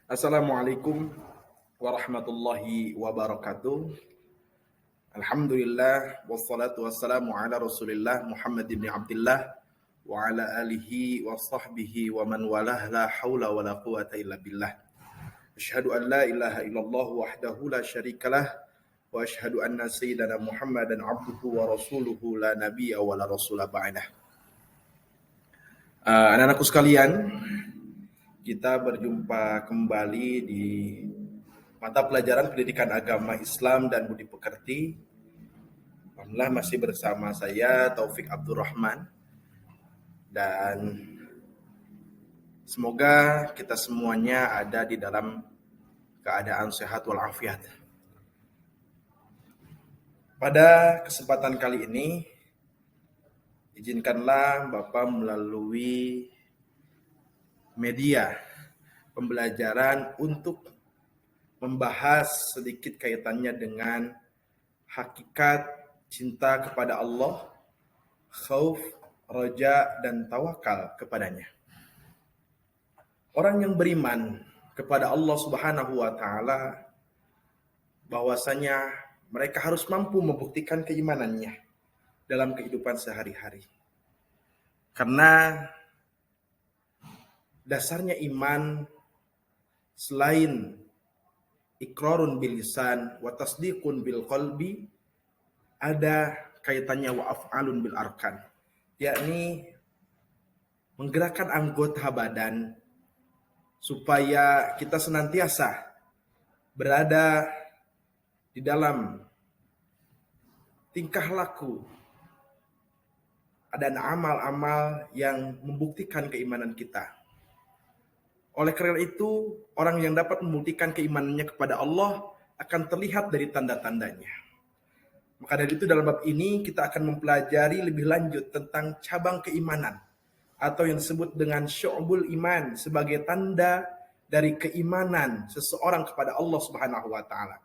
Assalamualaikum warahmatullahi wabarakatuh. Alhamdulillah wassalatu wassalamu ala Rasulillah Muhammad ibn Abdullah wa ala alihi wa sahbihi wa man walah la haula wa la quwata illa billah. Asyhadu an la ilaha illallah wahdahu la syarikalah wa asyhadu anna sayyidana Muhammadan abduhu wa rasuluhu la nabiyya wa la rasula ba'dah. Anak-anakku sekalian, kita berjumpa kembali di mata pelajaran pendidikan agama Islam dan budi pekerti. Alhamdulillah masih bersama saya Taufik Abdurrahman, dan semoga kita semuanya ada di dalam keadaan sehat walafiat. Pada kesempatan kali ini, izinkanlah Bapak melalui media pembelajaran untuk membahas sedikit kaitannya dengan hakikat cinta kepada Allah, khauf, roja, dan tawakal kepadanya. Orang yang beriman kepada Allah Subhanahu wa Ta'ala, bahwasanya mereka harus mampu membuktikan keimanannya dalam kehidupan sehari-hari. Karena dasarnya iman selain iqrarun bil lisan wa tasdiqun bil qalbi, ada kaitannya wa af'alun bil arkan, yakni menggerakkan anggota badan supaya kita senantiasa berada di dalam tingkah laku dan amal-amal yang membuktikan keimanan kita. Oleh karena itu, orang yang dapat membuktikan keimanannya kepada Allah akan terlihat dari tanda-tandanya. Maka dari itu dalam bab ini kita akan mempelajari lebih lanjut tentang cabang keimanan atau yang disebut dengan syu'bul iman sebagai tanda dari keimanan seseorang kepada Allah Subhanahu wa Ta'ala.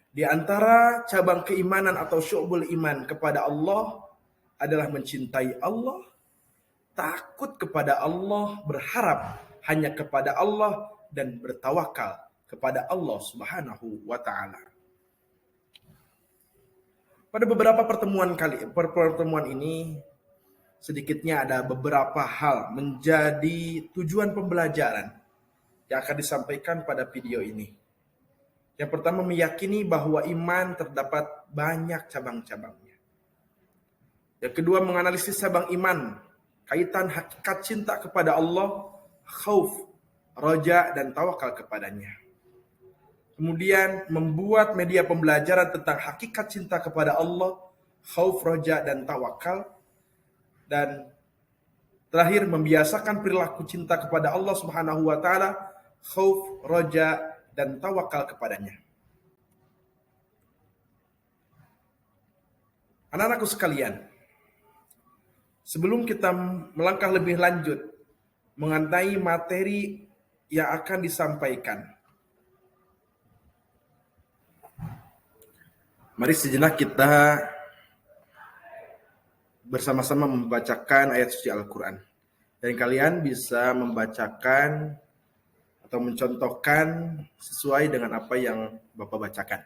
Di antara cabang keimanan atau syu'bul iman kepada Allah adalah mencintai Allah, takut kepada Allah, berharap hanya kepada Allah, dan bertawakal kepada Allah Subhanahu wa Ta'ala. Pada beberapa pertemuan ini, sedikitnya ada beberapa hal menjadi tujuan pembelajaran yang akan disampaikan pada video ini. Yang pertama, meyakini bahwa iman terdapat banyak cabang-cabangnya. Yang kedua, menganalisis cabang iman, kaitan hakikat cinta kepada Allah, khauf, roja, dan tawakal kepadanya. Kemudian membuat media pembelajaran tentang hakikat cinta kepada Allah, khauf, roja, dan tawakal. Dan terakhir, membiasakan perilaku cinta kepada Allah Subhanahu wa Ta'ala, khauf, roja, dan tawakal kepadanya. Anak-anakku sekalian, sebelum kita melangkah lebih lanjut mengenai materi yang akan disampaikan, mari sejenak kita bersama-sama membacakan ayat suci Al-Quran. Dan kalian bisa membacakan atau mencontohkan sesuai dengan apa yang Bapak bacakan.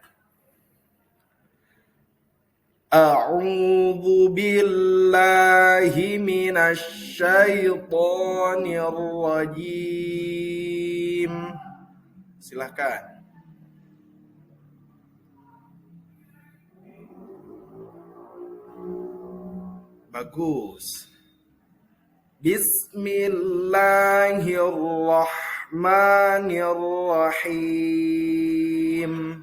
A'udzu billahi minasy syaithanir rajim. Silakan. Bagus. Bismillahirrahmanirrahim.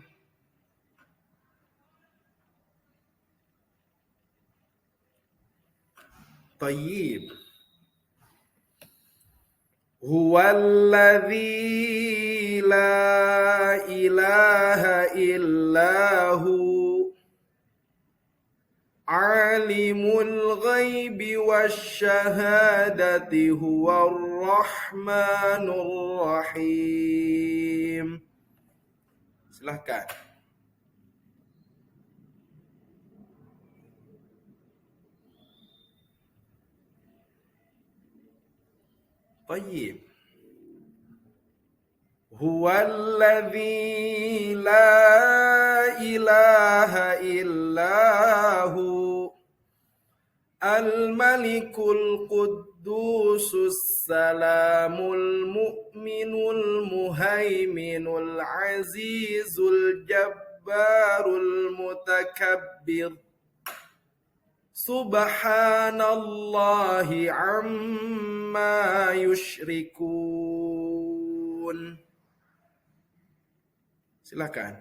Tayyib. Huwallazi la ilaha illahu alimul ghaibi wasyahadati huwar rahmanur rahim. Silahkan. Tayyib. Huwallazi la ilaha illahu al-malikul quddusus salamul mu'minul muhaiminul azizul jabbarul mutakabbir subhanallahi amma yushrikun. Silakan.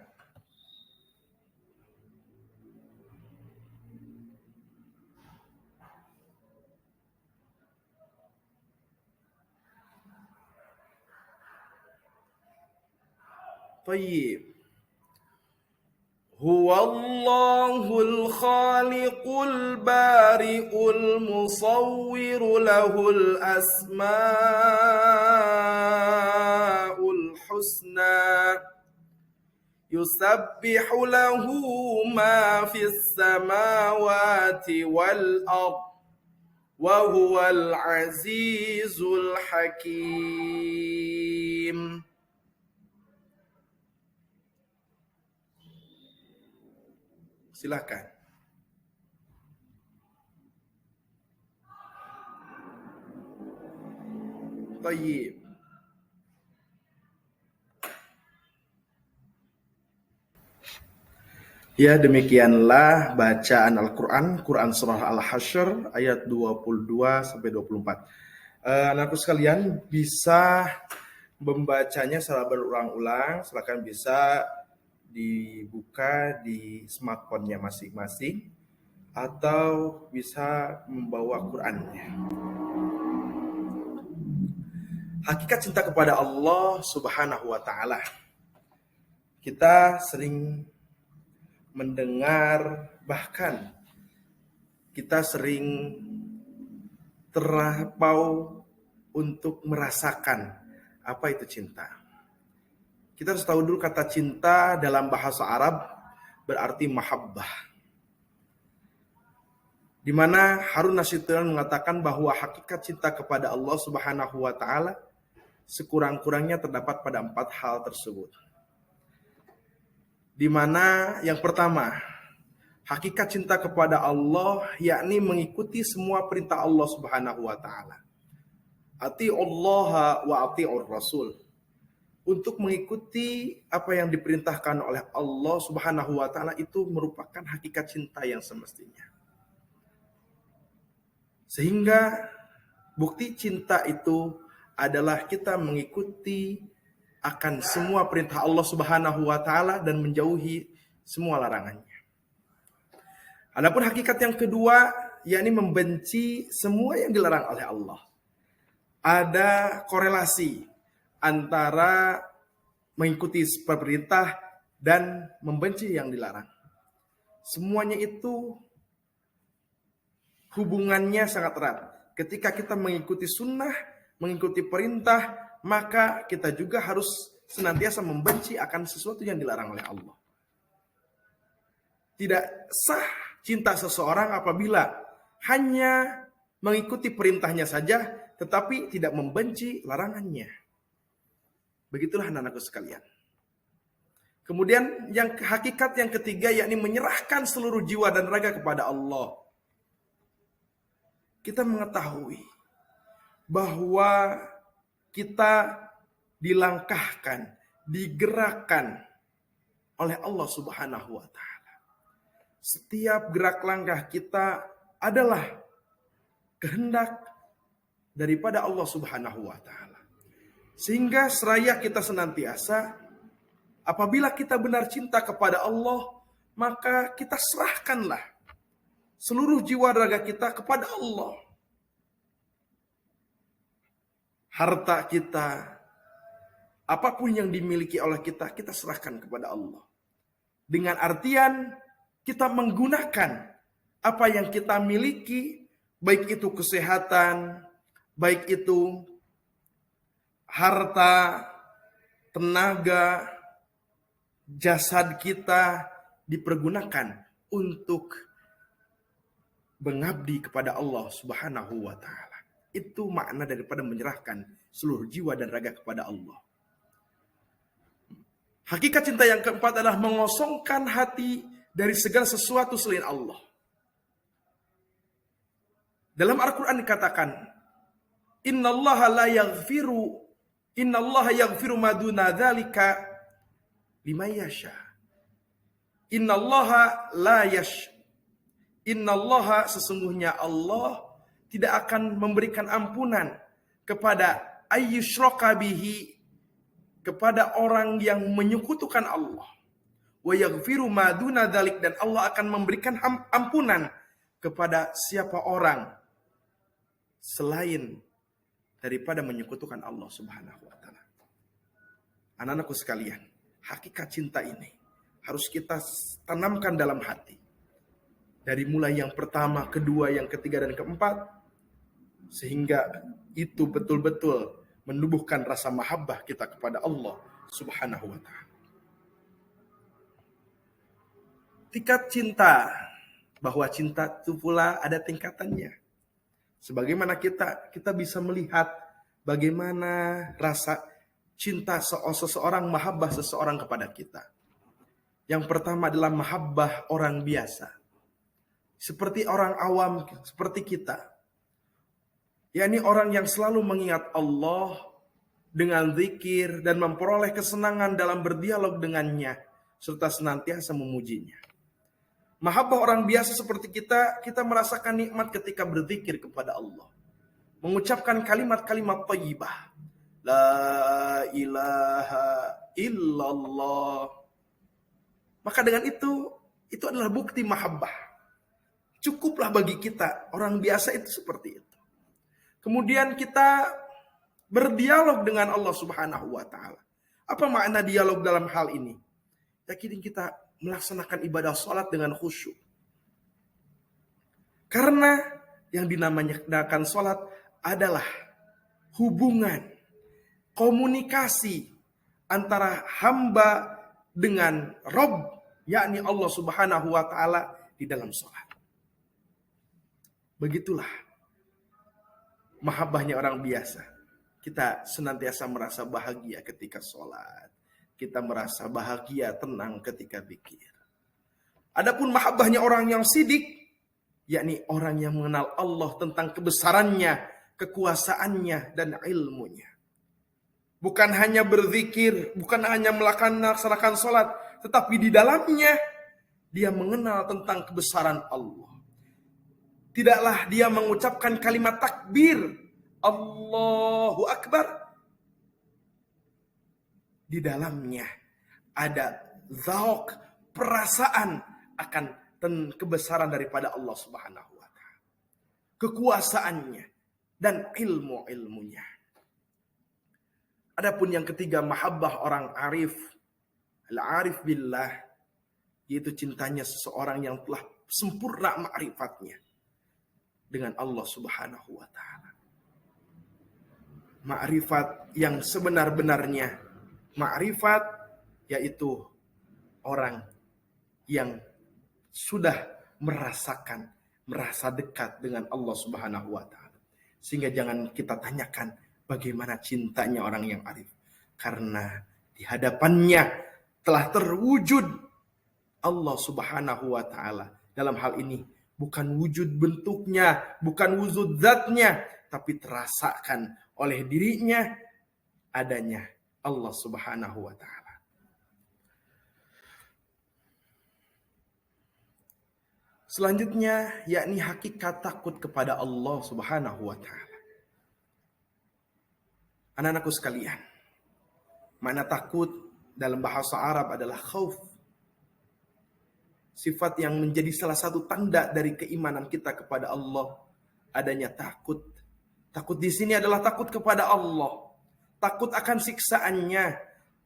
Tayyib. Huwallahul khaliqul bari'ul musawwiru lahul asma'ul husna yusabbihu lahu ma fis samawati wal ardh wa huwal azizul hakim. Silakan. Tayyib. Ya, demikianlah bacaan Al-Quran, Quran Surah Al-Hasyr ayat 22-24. Anakku sekalian bisa membacanya secara berulang-ulang, silakan bisa dibuka di smartphone-nya masing-masing atau bisa membawa Qurannya. Hakikat cinta kepada Allah Subhanahu wa Ta'ala. Kita sering mendengar, bahkan kita sering terapau untuk merasakan apa itu cinta. Kita harus tahu dulu kata cinta dalam bahasa Arab berarti mahabbah. Di mana Harun Nasution mengatakan bahwa hakikat cinta kepada Allah Subhanahu wa Ta'ala sekurang-kurangnya terdapat pada 4 hal tersebut. Di mana yang pertama, hakikat cinta kepada Allah yakni mengikuti semua perintah Allah Subhanahu wa Ta'ala. Ati'ullaha wa ati'ur rasul. Untuk mengikuti apa yang diperintahkan oleh Allah Subhanahu wa Ta'ala itu merupakan hakikat cinta yang semestinya. Sehingga bukti cinta itu adalah kita mengikuti akan semua perintah Allah Subhanahu wa Ta'ala dan menjauhi semua larangannya. Adapun hakikat yang kedua, yakni membenci semua yang dilarang oleh Allah. Ada korelasi antara mengikuti perintah dan membenci yang dilarang. Semuanya itu hubungannya sangat erat. Ketika kita mengikuti sunnah, mengikuti perintah, maka kita juga harus senantiasa membenci akan sesuatu yang dilarang oleh Allah. Tidak sah cinta seseorang apabila hanya mengikuti perintahnya saja, tetapi tidak membenci larangannya. Begitulah anak-anakku sekalian. Kemudian yang hakikat yang ketiga yakni menyerahkan seluruh jiwa dan raga kepada Allah. Kita mengetahui bahwa kita dilangkahkan, digerakkan oleh Allah Subhanahu wa Ta'ala. Setiap gerak langkah kita adalah kehendak daripada Allah Subhanahu wa Ta'ala. Sehingga seraya kita senantiasa, apabila kita benar cinta kepada Allah, maka kita serahkanlah seluruh jiwa raga kita kepada Allah. Harta kita, apapun yang dimiliki oleh kita, kita serahkan kepada Allah. Dengan artian kita menggunakan apa yang kita miliki, baik itu kesehatan, baik itu harta, tenaga, jasad kita dipergunakan untuk mengabdi kepada Allah Subhanahu wa Ta'ala. Itu makna daripada menyerahkan seluruh jiwa dan raga kepada Allah. Hakikat cinta yang keempat adalah mengosongkan hati dari segala sesuatu selain Allah. Dalam Al-Quran dikatakan, Innallaha la yaghfiru Innallaha yaghfiru ma duna dzalika liman yasha. Innallaha sesungguhnya Allah tidak akan memberikan ampunan kepada ayyusyraka bihi, kepada orang yang menyekutukan Allah. Wa yaghfiru ma duna dzalik, dan Allah akan memberikan ampunan kepada siapa orang selain daripada menyekutukan Allah Subhanahu wa taala. Anak-anakku sekalian, hakikat cinta ini harus kita tanamkan dalam hati. Dari mulai yang pertama, kedua, yang ketiga, dan keempat, sehingga itu betul-betul menumbuhkan rasa mahabbah kita kepada Allah Subhanahu wa taala. Tingkat cinta, bahwa cinta itu pula ada tingkatannya. Sebagaimana kita bisa melihat bagaimana rasa cinta seseorang, mahabbah seseorang kepada kita. Yang pertama adalah mahabbah orang biasa. Seperti orang awam, seperti kita. Yakni orang yang selalu mengingat Allah dengan zikir dan memperoleh kesenangan dalam berdialog dengannya, serta senantiasa memujinya. Mahabbah orang biasa seperti kita merasakan nikmat ketika berzikir kepada Allah. Mengucapkan kalimat-kalimat thayyibah. La ilaha illallah. Maka dengan itu adalah bukti mahabbah. Cukuplah bagi kita, orang biasa itu seperti itu. Kemudian kita berdialog dengan Allah Subhanahu wa taala. Apa makna dialog dalam hal ini? Yakini kita melaksanakan ibadah sholat dengan khusyuk. Karena yang dinamakan sholat adalah hubungan, komunikasi antara hamba dengan Rabb, yakni Allah Subhanahu wa taala di dalam sholat. Begitulah mahabbahnya orang biasa. Kita senantiasa merasa bahagia ketika sholat. Kita merasa bahagia, tenang ketika zikir. Adapun mahabbahnya orang yang sidik, yakni orang yang mengenal Allah tentang kebesarannya, kekuasaannya, dan ilmunya. Bukan hanya berzikir, bukan hanya melaksanakan sholat, tetapi di dalamnya dia mengenal tentang kebesaran Allah. Tidaklah dia mengucapkan kalimat takbir, Allahu Akbar. Di dalamnya ada zauk, perasaan akan kebesaran daripada Allah Subhanahu wa taala. Kekuasaannya dan ilmu-ilmunya. Adapun yang ketiga, mahabbah orang arif, al-arif billah, yaitu cintanya seseorang yang telah sempurna ma'rifatnya dengan Allah Subhanahu wa taala. Ma'rifat yang sebenar-benarnya. Ma'rifat yaitu orang yang sudah merasa dekat dengan Allah Subhanahu wa taala. Sehingga jangan kita tanyakan bagaimana cintanya orang yang arif. Karena di hadapannya telah terwujud Allah Subhanahu wa taala. Dalam hal ini bukan wujud bentuknya, bukan wujud zatnya, tapi terasakan oleh dirinya adanya Allah Subhanahu wa taala. Selanjutnya yakni hakikat takut kepada Allah Subhanahu wa taala. Anak-anakku sekalian, makna takut dalam bahasa Arab adalah khauf. Sifat yang menjadi salah satu tanda dari keimanan kita kepada Allah adanya takut. Takut di sini adalah takut kepada Allah. Takut akan siksaannya,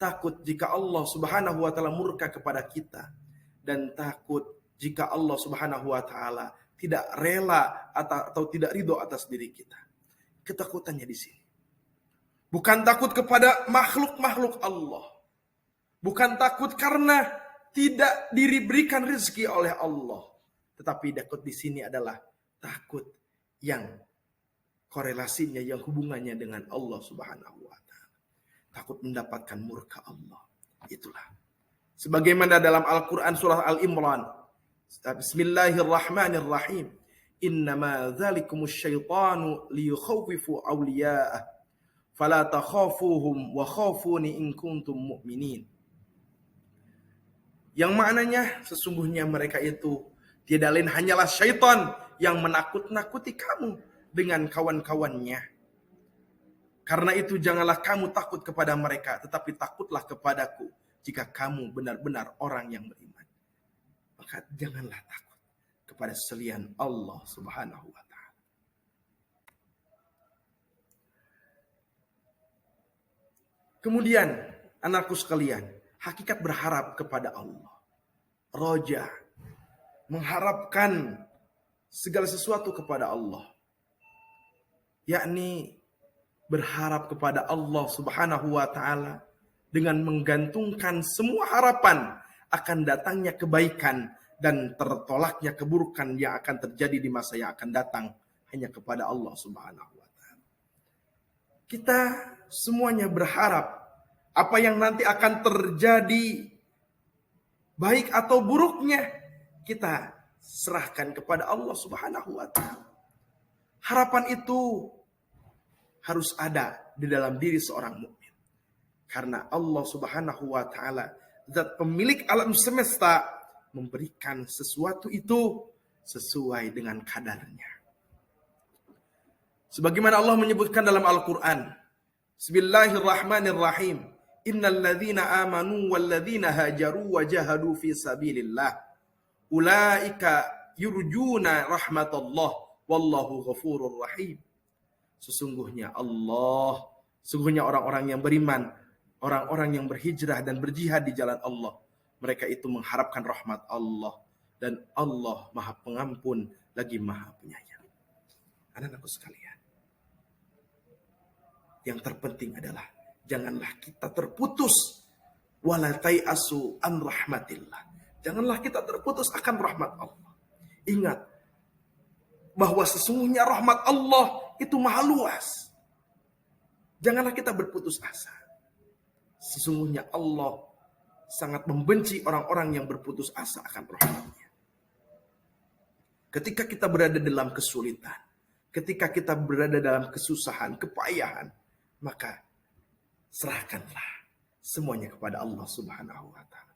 takut jika Allah Subhanahu wa taala murka kepada kita, dan takut jika Allah Subhanahu wa taala tidak rela atau tidak ridho atas diri kita. Ketakutannya di sini. Bukan takut kepada makhluk-makhluk Allah. Bukan takut karena tidak diberikan rezeki oleh Allah. Tetapi takut di sini adalah takut yang korelasinya, yang hubungannya dengan Allah Subhanahu wa taala. Takut mendapatkan murka Allah. Itulah. Sebagaimana dalam Al-Quran surah Al-Imran. Bismillahirrahmanirrahim. Innama dzalikumus syaitanu liyukhawwifu awliya'ah. Fala takhafuhum wa khafuni in kuntum mu'minin. Yang maknanya sesungguhnya mereka itu tidak lain hanyalah syaitan yang menakut-nakuti kamu dengan kawan-kawannya. Karena itu janganlah kamu takut kepada mereka, tetapi takutlah kepadaku jika kamu benar-benar orang yang beriman. Maka janganlah takut kepada selain Allah Subhanahu wa ta'ala. Kemudian, anakku sekalian, hakikat berharap kepada Allah. Roja, mengharapkan segala sesuatu kepada Allah. Yakni berharap kepada Allah Subhanahu wa ta'ala dengan menggantungkan semua harapan akan datangnya kebaikan dan tertolaknya keburukan yang akan terjadi di masa yang akan datang hanya kepada Allah Subhanahu wa ta'ala. Kita semuanya berharap apa yang nanti akan terjadi baik atau buruknya kita serahkan kepada Allah Subhanahu wa ta'ala. Harapan itu harus ada di dalam diri seorang mukmin. Karena Allah Subhanahu wa ta'ala, zat pemilik alam semesta, memberikan sesuatu itu sesuai dengan kadarnya. Sebagaimana Allah menyebutkan dalam Al-Quran, Bismillahirrahmanirrahim. Innal ladzina amanu wal ladzina hajaru wa jahadu fi sabilillah ulaika yurjuna rahmatallah wallahu ghafurur rahim. Sesungguhnya orang-orang yang beriman, orang-orang yang berhijrah dan berjihad di jalan Allah, mereka itu mengharapkan rahmat Allah, dan Allah Maha Pengampun lagi Maha Penyayang. Anak-anakku sekalian, yang terpenting adalah janganlah kita terputus wala tai'asu an rahmatillah. Janganlah kita terputus akan rahmat Allah. Ingat bahwa sesungguhnya rahmat Allah itu maha luas. Janganlah kita berputus asa. Sesungguhnya Allah sangat membenci orang-orang yang berputus asa akan rahmatnya. Ketika kita berada dalam kesulitan, ketika kita berada dalam kesusahan, kepayahan, maka serahkanlah semuanya kepada Allah Subhanahu wa ta'ala.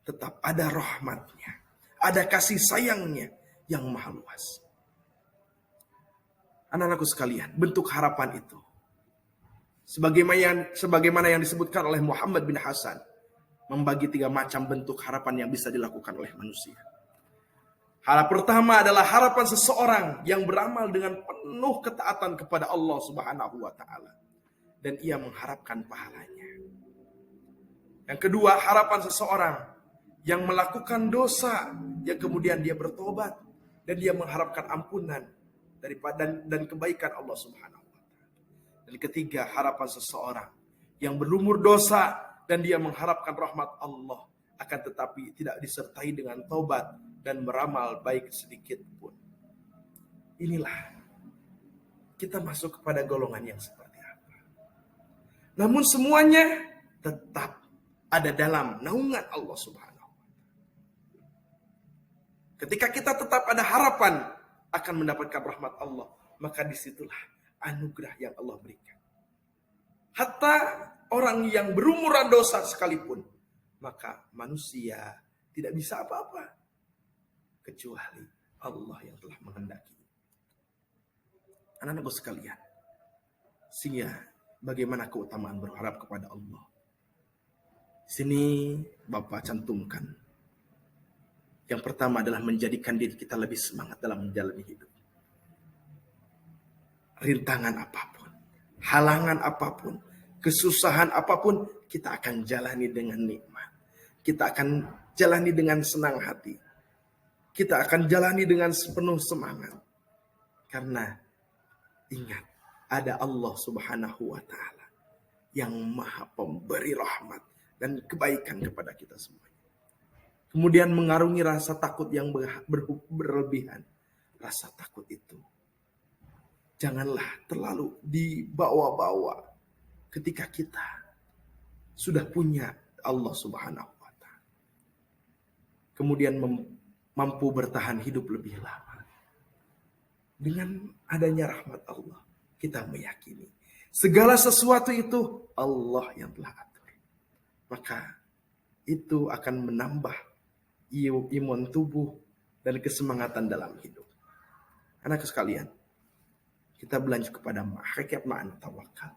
Tetap ada rahmatnya, ada kasih sayangnya yang maha luas. Anak-anakku sekalian, bentuk harapan itu sebagaimana yang disebutkan oleh Muhammad bin Hasan, membagi 3 macam bentuk harapan yang bisa dilakukan oleh manusia. Hal pertama adalah harapan seseorang yang beramal dengan penuh ketaatan kepada Allah Subhanahu wa ta'ala, dan ia mengharapkan pahalanya. Yang kedua, harapan seseorang yang melakukan dosa, yang kemudian dia bertobat dan dia mengharapkan ampunan dan kebaikan Allah Subhanahu wa ta'ala. Dan ketiga, harapan seseorang yang berlumur dosa dan dia mengharapkan rahmat Allah, akan tetapi tidak disertai dengan taubat dan beramal baik sedikit pun. Inilah kita masuk kepada golongan yang seperti apa. Namun semuanya tetap ada dalam naungan Allah Subhanahu wa ta'ala. Ketika kita tetap ada harapan akan mendapatkan rahmat Allah, maka disitulah anugerah yang Allah berikan. Hatta orang yang berumuran dosa sekalipun, maka manusia tidak bisa apa-apa kecuali Allah yang telah menghendaki. Anak-anakku sekalian, sehingga bagaimana keutamaan berharap kepada Allah? Sini Bapak cantumkan. Yang pertama adalah menjadikan diri kita lebih semangat dalam menjalani hidup. Rintangan apapun, halangan apapun, kesusahan apapun, kita akan jalani dengan nikmat. Kita akan jalani dengan senang hati. Kita akan jalani dengan sepenuh semangat. Karena ingat, ada Allah Subhanahu wa ta'ala yang maha pemberi rahmat dan kebaikan kepada kita semua. Kemudian mengarungi rasa takut yang berlebihan. Rasa takut itu janganlah terlalu dibawa-bawa ketika kita sudah punya Allah Subhanahu wa Ta'ala. Kemudian mampu bertahan hidup lebih lama. Dengan adanya rahmat Allah, kita meyakini segala sesuatu itu Allah yang telah atur. Maka itu akan menambah imun tubuh dan kesemangatan dalam hidup. Anak sekalian, kita berlanjut kepada hakikat makna tawakal.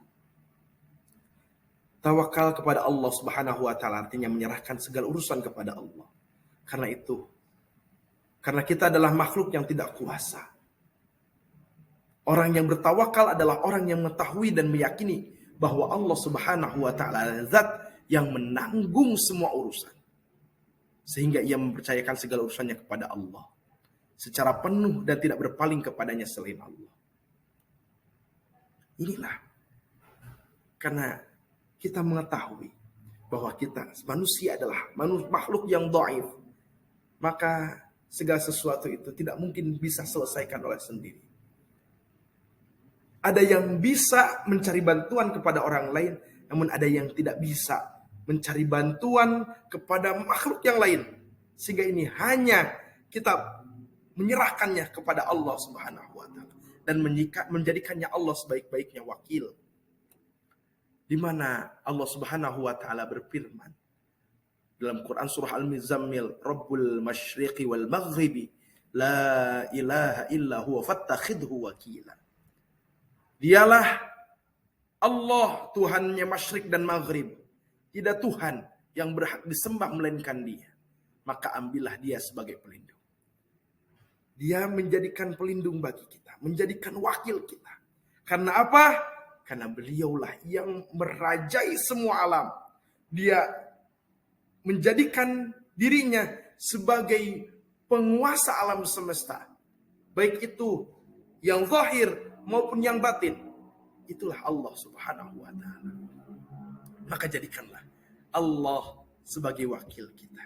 Tawakal kepada Allah Subhanahu wa Ta'ala artinya menyerahkan segala urusan kepada Allah. Karena kita adalah makhluk yang tidak kuasa. Orang yang bertawakal adalah orang yang mengetahui dan meyakini bahwa Allah Subhanahu wa Ta'ala adalah zat yang menanggung semua urusan. Sehingga ia mempercayakan segala urusannya kepada Allah secara penuh dan tidak berpaling kepadanya selain Allah. Inilah karena kita mengetahui bahwa kita manusia adalah makhluk yang dhaif, maka segala sesuatu itu tidak mungkin bisa selesaikan oleh sendiri. Ada yang bisa mencari bantuan kepada orang lain, namun ada yang tidak bisa mencari bantuan kepada makhluk yang lain. Sehingga ini hanya kita menyerahkannya kepada Allah Subhanahu wa Ta'ala dan menjadikannya Allah sebaik-baiknya wakil. Di mana Allah Subhanahu wa Ta'ala berfirman dalam Quran surah Al-Muzammil, Rabbul Masyriqi wal Maghribi la ilaha illa huwa fattakhidhu wakila. Dialah Allah, Tuhannya Masyriq dan Maghrib. Tidak Tuhan yang berhak disembah melainkan Dia. Maka ambillah Dia sebagai pelindung. Dia menjadikan pelindung bagi kita, menjadikan wakil kita. Karena apa? Karena beliaulah yang merajai semua alam. Dia menjadikan dirinya sebagai penguasa alam semesta. Baik itu yang zahir maupun yang batin. Itulah Allah Subhanahu wa Ta'ala. Maka jadikanlah Allah sebagai wakil kita.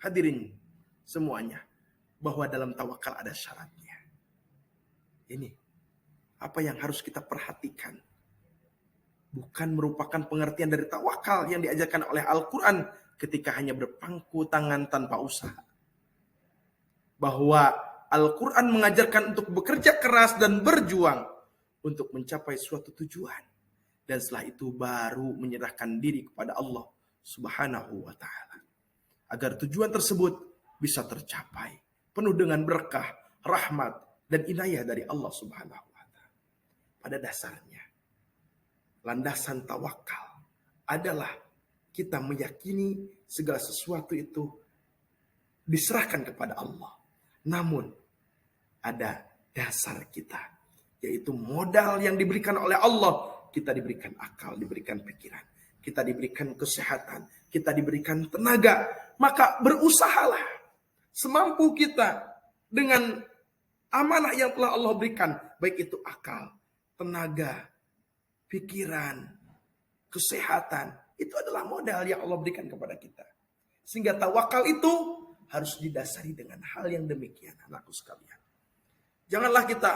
Hadirin semuanya, bahwa dalam tawakal ada syaratnya. Ini apa yang harus kita perhatikan. Bukan merupakan pengertian dari tawakal yang diajarkan oleh Al-Quran ketika hanya berpangku tangan tanpa usaha. Bahwa Al-Quran mengajarkan untuk bekerja keras dan berjuang untuk mencapai suatu tujuan. Dan setelah itu baru menyerahkan diri kepada Allah Subhanahu wa Ta'ala. Agar tujuan tersebut bisa tercapai. Penuh dengan berkah, rahmat, dan inayah dari Allah Subhanahu wa Ta'ala. Pada dasarnya, landasan tawakal adalah kita meyakini segala sesuatu itu diserahkan kepada Allah. Namun, ada dasar kita, yaitu modal yang diberikan oleh Allah. Kita diberikan akal, diberikan pikiran, kita diberikan kesehatan, kita diberikan tenaga. Maka berusahalah semampu kita dengan amanah yang telah Allah berikan. Baik itu akal, tenaga, pikiran, kesehatan. Itu adalah modal yang Allah berikan kepada kita. Sehingga tawakal itu harus didasari dengan hal yang demikian, anakku sekalian. Janganlah kita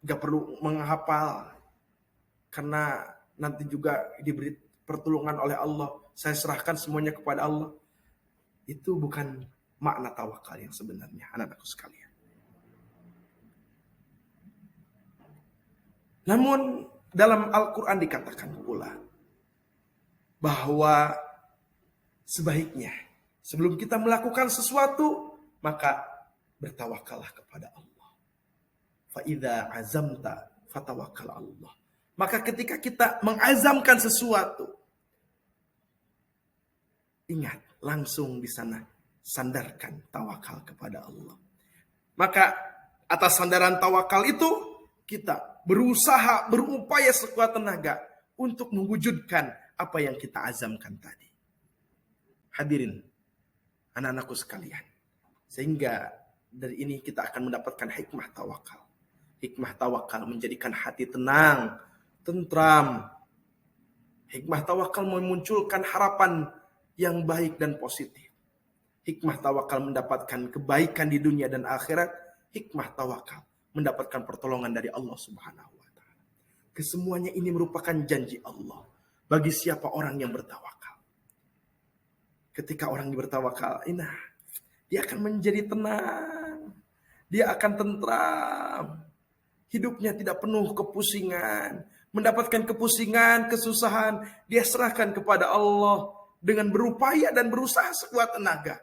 gak perlu menghafal karena nanti juga diberi pertolongan oleh Allah. Saya serahkan semuanya kepada Allah. Itu bukan makna tawakal yang sebenarnya, anak-anakku sekalian. Namun dalam Al-Quran dikatakan pula bahwa sebaiknya sebelum kita melakukan sesuatu, maka bertawakallah kepada Allah. Fa'idha azamta fatawakkal Allah. Maka ketika kita mengazamkan sesuatu, ingat langsung di sana sandarkan tawakal kepada Allah. Maka atas sandaran tawakal itu kita berusaha, berupaya sekuat tenaga untuk mewujudkan apa yang kita azamkan tadi. Hadirin, anak-anakku sekalian. Sehingga dari ini kita akan mendapatkan hikmah tawakal. Hikmah tawakal menjadikan hati tenang, tentram. Hikmah tawakal memunculkan harapan yang baik dan positif. Hikmah tawakal mendapatkan kebaikan di dunia dan akhirat. Hikmah tawakal mendapatkan pertolongan dari Allah Subhanahu wa Ta'ala. Kesemuanya ini merupakan janji Allah bagi siapa orang yang bertawakal. Ketika orang yang bertawakal, dia akan menjadi tenang. Dia akan tentram. Hidupnya tidak penuh kepusingan. Mendapatkan kepusingan, kesusahan, dia serahkan kepada Allah dengan berupaya dan berusaha sekuat tenaga.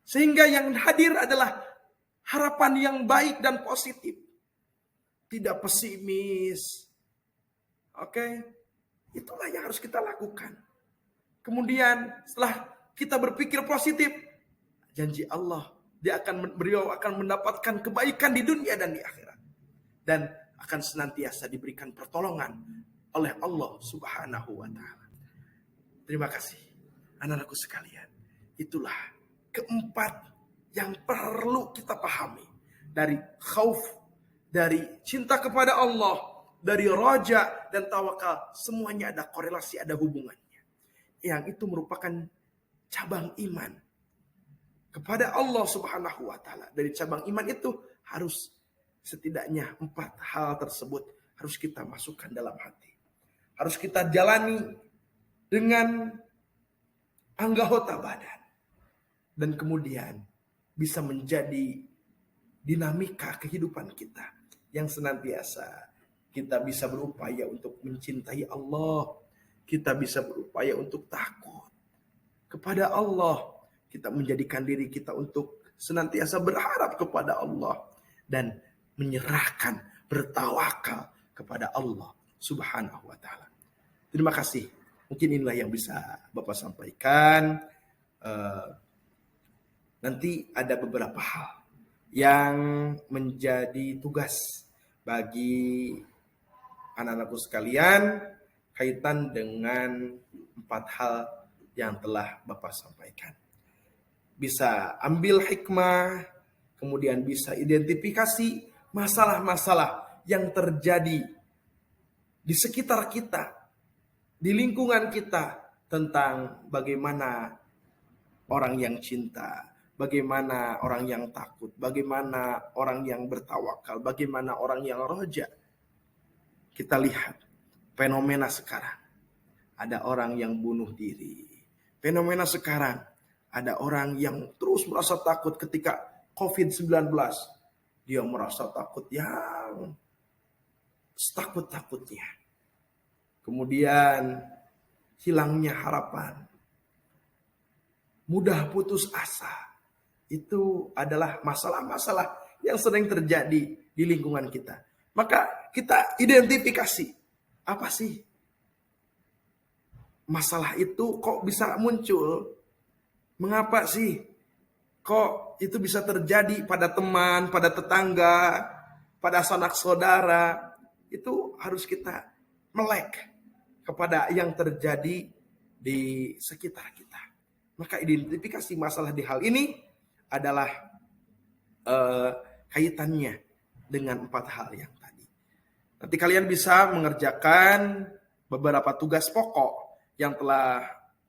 Sehingga yang hadir adalah harapan yang baik dan positif. Tidak pesimis. Oke? Itulah yang harus kita lakukan. Kemudian setelah kita berpikir positif, janji Allah, beliau akan mendapatkan kebaikan di dunia dan di akhirat. Dan akan senantiasa diberikan pertolongan oleh Allah Subhanahu wa Ta'ala. Terima kasih, anak-anakku sekalian. Itulah keempat yang perlu kita pahami. Dari khauf, dari cinta kepada Allah, dari raja dan tawakal. Semuanya ada korelasi, ada hubungannya. Yang itu merupakan cabang iman kepada Allah Subhanahu wa Ta'ala. Dari cabang iman itu harus setidaknya 4 hal tersebut harus kita masukkan dalam hati. Harus kita jalani dengan anggota badan. Dan kemudian bisa menjadi dinamika kehidupan kita. Yang senantiasa kita bisa berupaya untuk mencintai Allah. Kita bisa berupaya untuk takut kepada Allah. Kita menjadikan diri kita untuk senantiasa berharap kepada Allah. Dan menyerahkan, bertawakal kepada Allah Subhanahu wa Ta'ala. Terima kasih. Mungkin inilah yang bisa Bapak sampaikan. Nanti ada beberapa hal yang menjadi tugas bagi anak-anakku sekalian kaitan dengan 4 hal yang telah Bapak sampaikan. Bisa ambil hikmah, kemudian bisa identifikasi masalah-masalah yang terjadi di sekitar kita, di lingkungan kita, tentang bagaimana orang yang cinta, bagaimana orang yang takut, bagaimana orang yang bertawakal, bagaimana orang yang roja. Kita lihat fenomena sekarang. Ada orang yang bunuh diri. Fenomena sekarang, ada orang yang terus merasa takut ketika COVID-19. Dia merasa takut yang setakut-takutnya. Kemudian hilangnya harapan. Mudah putus asa. Itu adalah masalah-masalah yang sering terjadi di lingkungan kita. Maka kita identifikasi. Apa sih masalah itu kok bisa muncul? Mengapa sih kok itu bisa terjadi pada teman, pada tetangga, pada sanak saudara? Itu harus kita melek kepada yang terjadi di sekitar kita. Maka identifikasi masalah di hal ini adalah kaitannya dengan 4 hal yang tadi. Nanti kalian bisa mengerjakan beberapa tugas pokok yang telah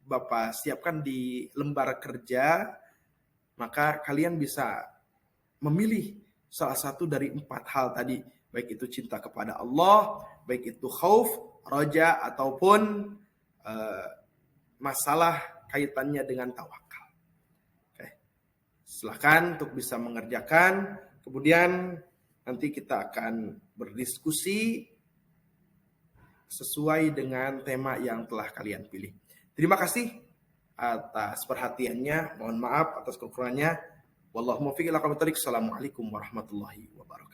Bapak siapkan di lembar kerja. Maka kalian bisa memilih salah satu dari 4 hal tadi. Baik itu cinta kepada Allah, baik itu khauf, roja, ataupun masalah kaitannya dengan tawakal. Oke. Silakan untuk bisa mengerjakan. Kemudian nanti kita akan berdiskusi sesuai dengan tema yang telah kalian pilih. Terima kasih atas perhatiannya. Mohon maaf atas kekurangannya. Wallahu muwaffiq ila aqwamit thoriq. Assalamualaikum warahmatullahi wabarakatuh.